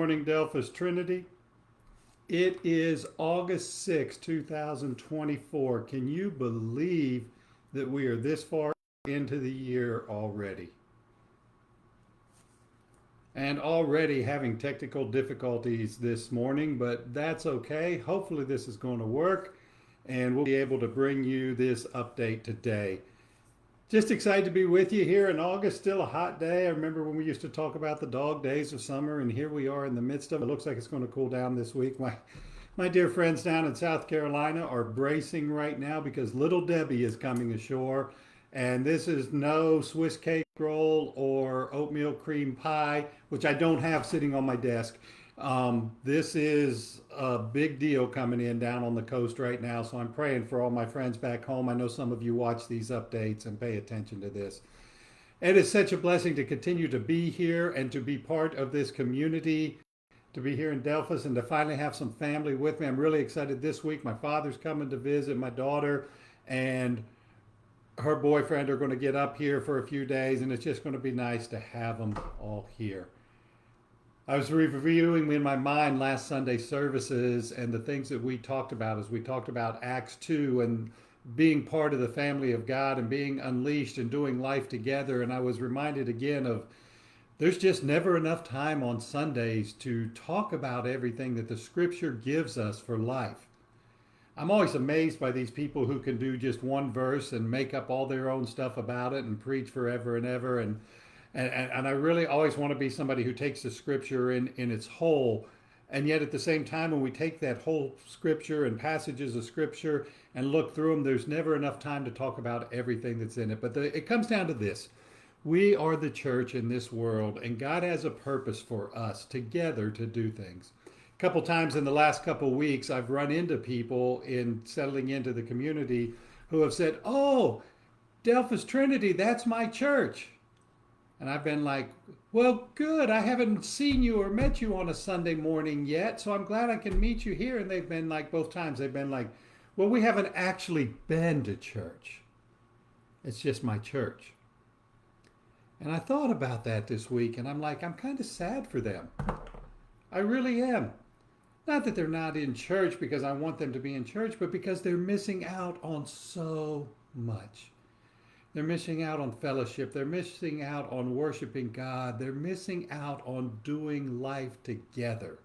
morning, Delphus Trinity. It is August 6, 2024. Can you believe that we are this far into the year already? And already having technical difficulties this morning, but that's okay. Hopefully, this is going to work and we'll be able to bring you this update today. Just excited to be with you here in August. Still a hot day. I remember when we used to talk about the dog days of summer, and here we are in the midst of it. It looks like it's going to cool down this week. My dear friends down in South Carolina are bracing right now because Little Debbie is coming ashore. And this is no Swiss cake roll or oatmeal cream pie, which I don't have sitting on my desk. This is a big deal coming in down on the coast right now. So I'm praying for all my friends back home. I know some of you watch these updates and pay attention to this. It is such a blessing to continue to be here and to be part of this community, to be here in Delphus and to finally have some family with me. I'm really excited this week. My father's coming to visit my daughter, and her boyfriend are going to get up here for a few days, and it's just going to be nice to have them all here. I was reviewing in my mind last Sunday services and the things that we talked about as we talked about Acts 2 and being part of the family of God and being unleashed and doing life together. And I was reminded again of there's just never enough time on Sundays to talk about everything that the scripture gives us for life. I'm always amazed by these people who can do just one verse and make up all their own stuff about it and preach forever and ever. And I really always want to be somebody who takes the scripture in its whole. And yet at the same time, when we take that whole scripture and passages of scripture and look through them, there's never enough time to talk about everything that's in it. But it comes down to this. We are the church in this world, and God has a purpose for us together to do things. A couple times in the last couple weeks, I've run into people in settling into the community who have said, "Oh, Delphus Trinity, that's my church." And I've been like, "Well, good. I haven't seen you or met you on a Sunday morning yet, so I'm glad I can meet you here." And they've been like, both times, they've been like, "Well, we haven't actually been to church. It's just my church." And I thought about that this week, and I'm like, I'm kind of sad for them. I really am. Not that they're not in church because I want them to be in church, but because they're missing out on so much. They're missing out on fellowship. They're missing out on worshiping God. They're missing out on doing life together.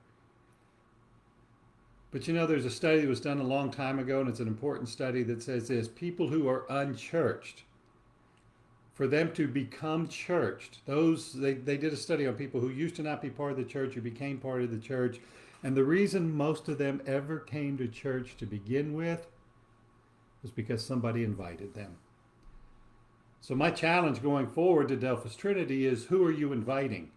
But you know, there's a study that was done a long time ago, and it's an important study that says this: people who are unchurched, for them to become churched, they did a study on people who used to not be part of the church, who became part of the church. And the reason most of them ever came to church to begin with was because somebody invited them. So my challenge going forward to Delphus Trinity is, who are you inviting?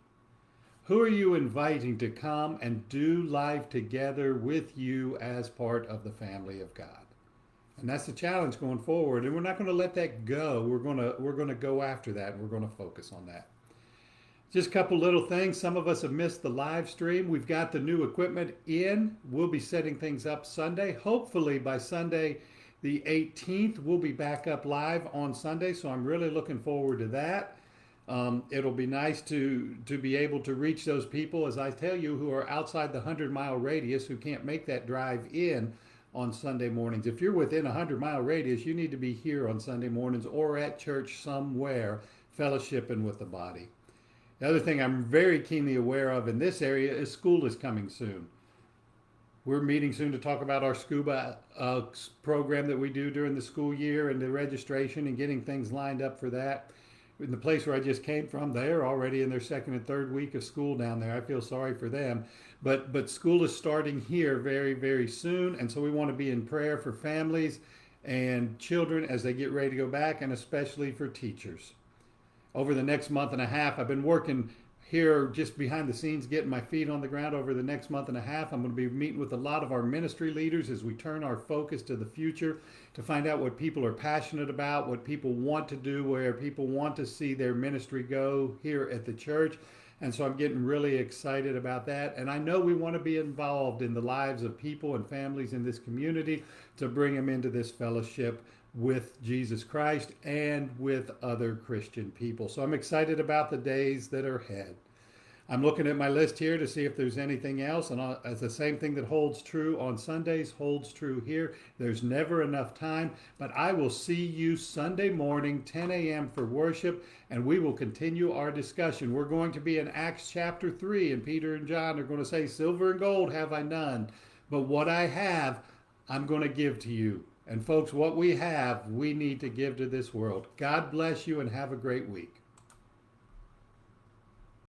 Who are you inviting to come and do life together with you as part of the family of God? And that's the challenge going forward. And we're not going to let that go. We're going to go after that, and we're going to focus on that. Just a couple little things. Some of us have missed the live stream. We've got the new equipment in. We'll be setting things up Sunday. Hopefully by Sunday the 18th, we'll be back up live on Sunday, so I'm really looking forward to that. It'll be nice to be able to reach those people, as I tell you, who are outside the 100-mile radius, who can't make that drive in on Sunday mornings. If you're within a 100-mile radius, you need to be here on Sunday mornings or at church somewhere, fellowshipping with the body. The other thing I'm very keenly aware of in this area is school is coming soon. We're meeting soon to talk about our scuba program that we do during the school year and the registration and getting things lined up for that. In the place where I just came from, they're already in their second and third week of school down there. I feel sorry for them. But school is starting here very, very soon. And so we want to be in prayer for families and children as they get ready to go back, and especially for teachers. Over the next month and a half, I've been working here just behind the scenes, getting my feet on the ground. Over the next month and a half, I'm going to be meeting with a lot of our ministry leaders as we turn our focus to the future to find out what people are passionate about, what people want to do, where people want to see their ministry go here at the church. And so I'm getting really excited about that. And I know we want to be involved in the lives of people and families in this community to bring them into this fellowship with Jesus Christ and with other Christian people. So I'm excited about the days that are ahead. I'm looking at my list here to see if there's anything else, and as the same thing that holds true on Sundays holds true here. There's never enough time, but I will see you Sunday morning, 10 a.m. for worship, and we will continue our discussion. We're going to be in Acts chapter 3, and Peter and John are going to say, "Silver and gold have I none, but what I have, I'm going to give to you." And folks, what we have, we need to give to this world. God bless you and have a great week.